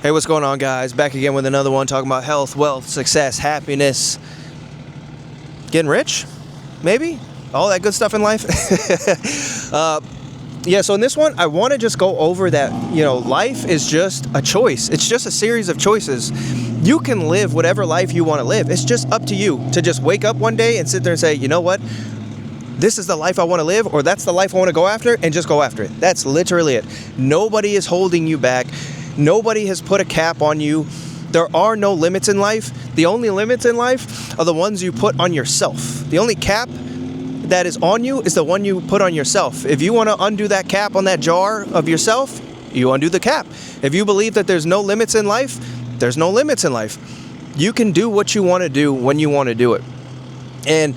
Hey, what's going on, guys? Back again with another one, talking about health, wealth, success, happiness, getting rich, maybe, all that good stuff in life. So in this one, I want to just go over that, life is just a choice. It's just a series of choices. You can live whatever life you want to live. It's just up to you to just wake up one day and sit there and say, you know what? This is the life I want to live, or that's the life I want to go after, and just go after it. That's literally it. Nobody is holding you back. Nobody has put a cap on you. There are no limits in life. The only limits in life are the ones you put on yourself. The only cap that is on you is the one you put on yourself. If you want to undo that cap on that jar of yourself, you undo the cap. If you believe that there's no limits in life, there's no limits in life. You can do what you want to do when you want to do it. And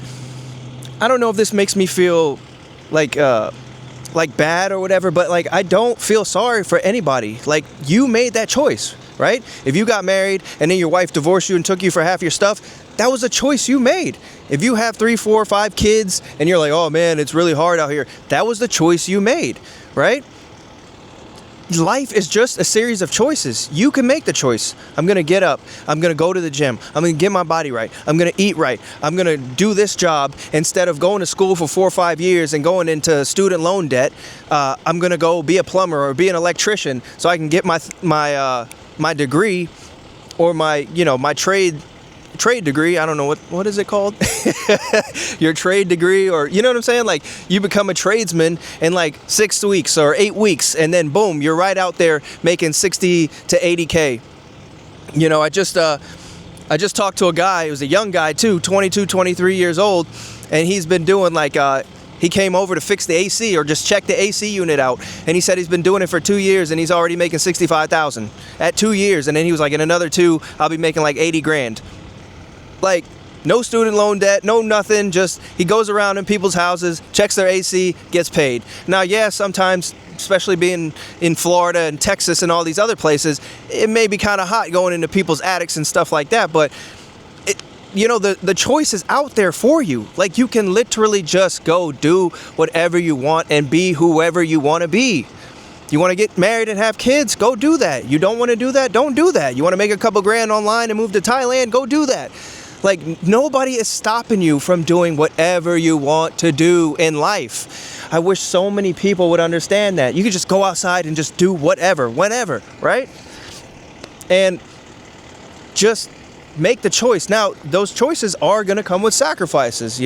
I don't know if this makes me feel like bad or whatever, but I don't feel sorry for anybody. You made that choice, right? If you got married and then your wife divorced you and took you for half your stuff, that was a choice you made. If you have 3, 4, 5 kids and you're like, oh man, it's really hard out here, that was the choice you made, right? Life is just a series of choices. You can make the choice. I'm going to get up. I'm going to go to the gym. I'm going to get my body right. I'm going to eat right. I'm going to do this job instead of going to school for 4 or 5 years and going into student loan debt. I'm going to go be a plumber or be an electrician so I can get my degree or my trade degree. I don't know what is it called? Your trade degree, or you know what I'm saying? You become a tradesman in 6 weeks or 8 weeks, and then boom, you're right out there making 60 to 80K. I just talked to a guy. He was a young guy too, 22, 23 years old, and he's been doing he came over to fix the AC or just check the AC unit out, and he said he's been doing it for 2 years and he's already making $65,000 at 2 years, and then he was like, in another 2 I'll be making $80 grand. No student loan debt, no nothing, just he goes around in people's houses, checks their AC, gets paid. Now, yeah, sometimes, especially being in Florida and Texas and all these other places, it may be kind of hot going into people's attics and stuff like that, but the choice is out there for you. You can literally just go do whatever you want and be whoever you want to be. You want to get married and have kids? Go do that. You don't want to do that? Don't do that. You want to make a couple grand online and move to Thailand? Go do that. Nobody is stopping you from doing whatever you want to do in life. I wish so many people would understand that. You could just go outside and just do whatever, whenever, right? And just make the choice. Now, those choices are going to come with sacrifices,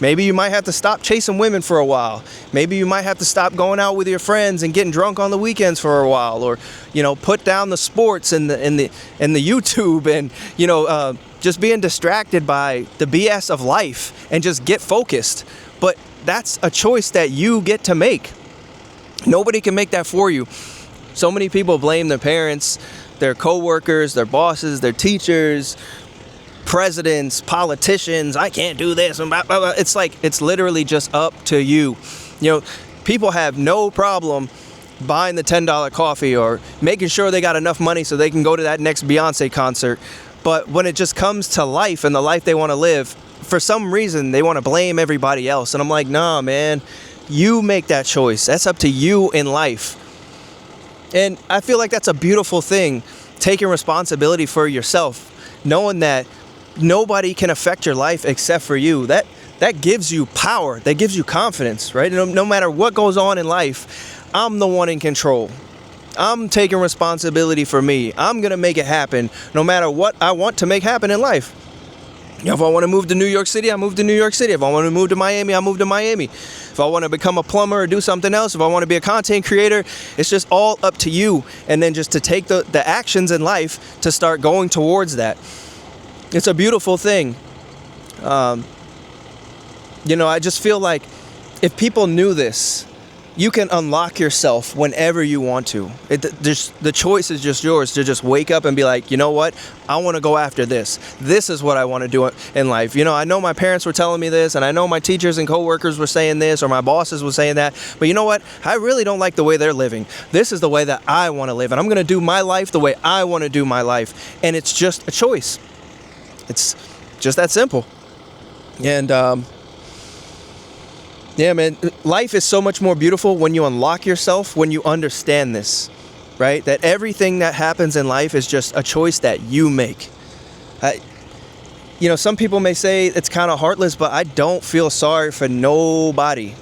Maybe you might have to stop chasing women for a while. Maybe you might have to stop going out with your friends and getting drunk on the weekends for a while, or put down the sports and the YouTube and just being distracted by the BS of life and just get focused. But that's a choice that you get to make. Nobody can make that for you. So many people blame their parents, their coworkers, their bosses, their teachers, presidents, politicians. I can't do this. It's literally just up to you. People have no problem buying the $10 coffee or making sure they got enough money so they can go to that next Beyonce concert. But when it just comes to life and the life they want to live, for some reason they want to blame everybody else. And I'm like, nah, man, you make that choice. That's up to you in life. And I feel like that's a beautiful thing, taking responsibility for yourself, knowing that nobody can affect your life except for you. That gives you power. That gives you confidence, right? No matter what goes on in life, I'm the one in control. I'm taking responsibility for me. I'm going to make it happen no matter what I want to make happen in life. If I want to move to New York City, I move to New York City. If I want to move to Miami, I move to Miami. If I want to become a plumber or do something else, if I want to be a content creator, it's just all up to you. And then just to take the actions in life to start going towards that. It's a beautiful thing. I just feel like if people knew this, you can unlock yourself whenever you want to. The choice is just yours to just wake up and be like, you know what? I want to go after this. This is what I want to do in life. I know my parents were telling me this, and I know my teachers and coworkers were saying this, or my bosses were saying that. But you know what? I really don't like the way they're living. This is the way that I want to live, and I'm going to do my life the way I want to do my life. And it's just a choice. It's just that simple. And yeah, man, life is so much more beautiful when you unlock yourself, when you understand this, right? That everything that happens in life is just a choice that you make. Some people may say it's kind of heartless, but I don't feel sorry for nobody.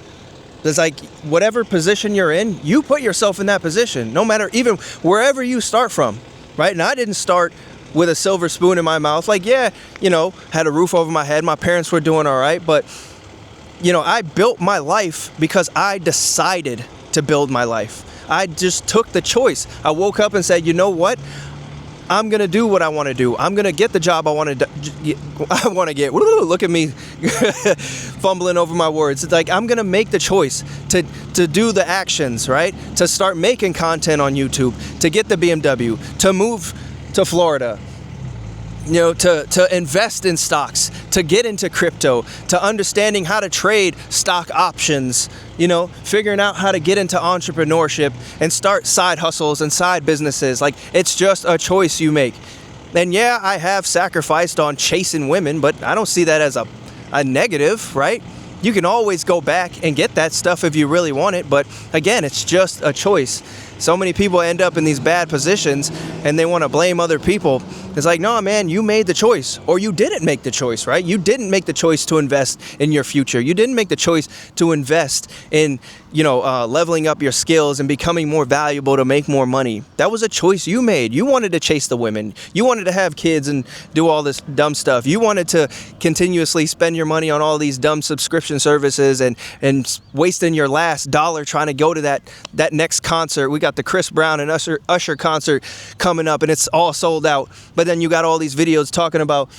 It's like whatever position you're in, you put yourself in that position, no matter even wherever you start from, right? And I didn't start with a silver spoon in my mouth. Like, had a roof over my head. My parents were doing all right. But, I built my life because I decided to build my life. I just took the choice. I woke up and said, you know what? I'm going to do what I want to do. I'm going to get the job I want to get. Look at me fumbling over my words. It's like I'm going to make the choice to do the actions, right? To start making content on YouTube, to get the BMW, to move to Florida, to invest in stocks, to get into crypto, to understanding how to trade stock options, figuring out how to get into entrepreneurship and start side hustles and side businesses. Like, it's just a choice you make. And yeah, I have sacrificed on chasing women, but I don't see that as a negative, right? You can always go back and get that stuff if you really want it. But again, it's just a choice. So many people end up in these bad positions and they want to blame other people. It's like, no, man, you made the choice, or you didn't make the choice, right? You didn't make the choice to invest in your future. You didn't make the choice to invest in, leveling up your skills and becoming more valuable to make more money. That was a choice you made. You wanted to chase the women. You wanted to have kids and do all this dumb stuff. You wanted to continuously spend your money on all these dumb subscription services and wasting your last dollar trying to go to that next concert. We got the Chris Brown and Usher concert coming up, and it's all sold out. But then you got all these videos talking about,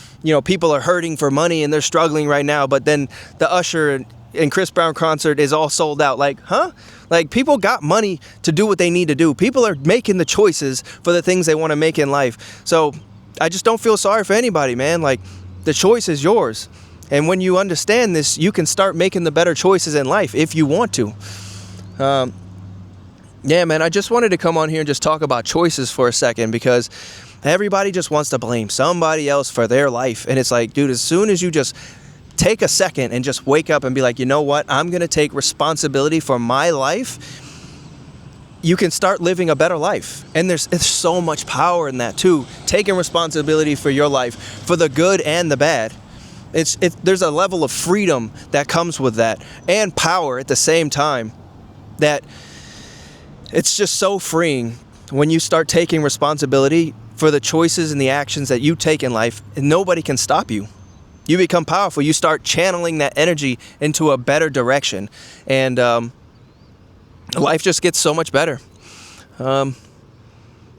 people are hurting for money and they're struggling right now. But then the Usher and Chris Brown concert is all sold out. Like, huh? Like, people got money to do what they need to do. People are making the choices for the things they want to make in life. So I just don't feel sorry for anybody, man. Like, the choice is yours. And when you understand this, you can start making the better choices in life if you want to. Yeah, man, I just wanted to come on here and just talk about choices for a second, because everybody just wants to blame somebody else for their life. And it's like, dude, as soon as you just take a second and just wake up and be like, you know what, I'm going to take responsibility for my life, you can start living a better life. And there's so much power in that too, taking responsibility for your life, for the good and the bad. There's a level of freedom that comes with that, and power at the same time, that it's just so freeing when you start taking responsibility for the choices and the actions that you take in life, and nobody can stop you. You become powerful. You start channeling that energy into a better direction, and life just gets so much better. So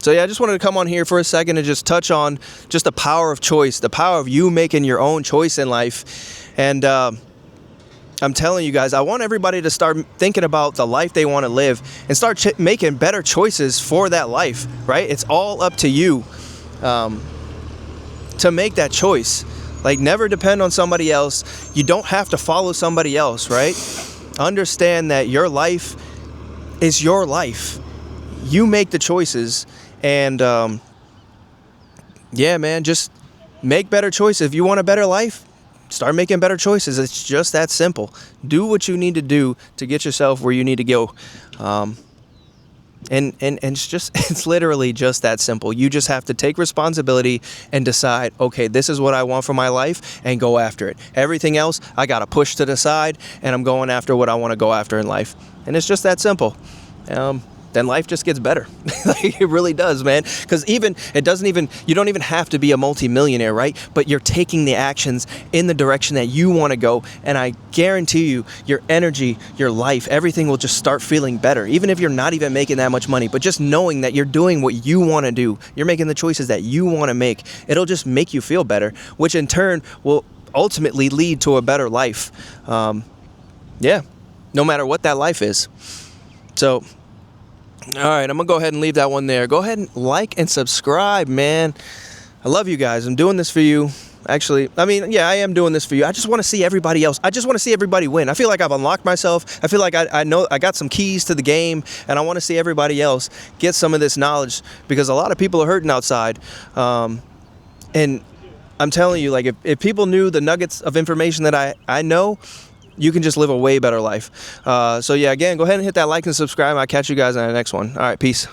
yeah, I just wanted to come on here for a second and just touch on just the power of choice, the power of you making your own choice in life. And I'm telling you guys, I want everybody to start thinking about the life they want to live and start making better choices for that life, right? It's all up to you to make that choice. Like, never depend on somebody else. You don't have to follow somebody else, right? Understand that your life is your life. You make the choices, and yeah, man, just make better choices. If you want a better life, start making better choices. It's just that simple. Do what you need to do to get yourself where you need to go. And it's literally just that simple. You just have to take responsibility and decide, okay, this is what I want for my life, and go after it. Everything else, I got to push to the side, and I'm going after what I want to go after in life. And it's just that simple. Then life just gets better. Like, it really does, man. Because you don't even have to be a multimillionaire, right? But you're taking the actions in the direction that you want to go. And I guarantee you, your energy, your life, everything will just start feeling better. Even if you're not even making that much money, but just knowing that you're doing what you want to do, you're making the choices that you want to make, it'll just make you feel better, which in turn will ultimately lead to a better life. Yeah, no matter what that life is. So, all right, I'm going to go ahead and leave that one there. Go ahead and like and subscribe, man. I love you guys. I'm doing this for you. Actually, I am doing this for you. I just want to see everybody else. I just want to see everybody win. I feel like I've unlocked myself. I feel like I know I got some keys to the game, and I want to see everybody else get some of this knowledge, because a lot of people are hurting outside. And I'm telling you, like, if people knew the nuggets of information that I know, you can just live a way better life. So yeah, again, go ahead and hit that like and subscribe. I'll catch you guys on the next one. All right, peace.